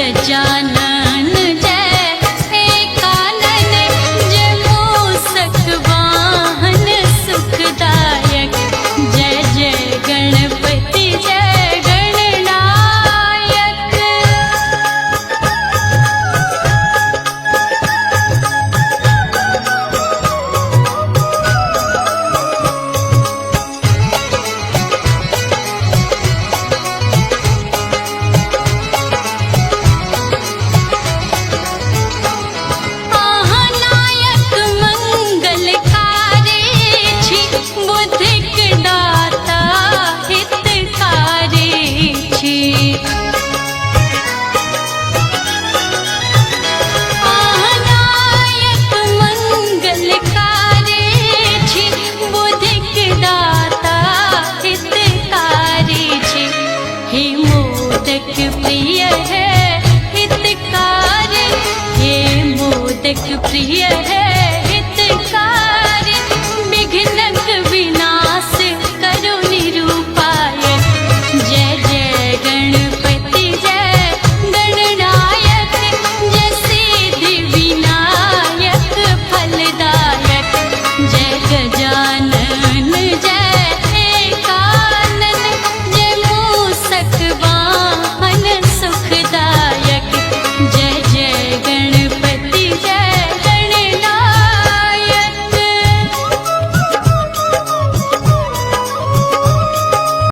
गजानन जय एकानन जय मूषक वाहन सुखदायक जय जय गणपति जय गणनायक। नायक मंगलकारी छी बुद्धिक दाता हितकारी छी। नायक मंगलकारी छी बुद्धिक दाता हितकारी छी। हे मोदक प्रिय है हितकारी हे मोदक प्रिय है हितकारी विघ्नक विना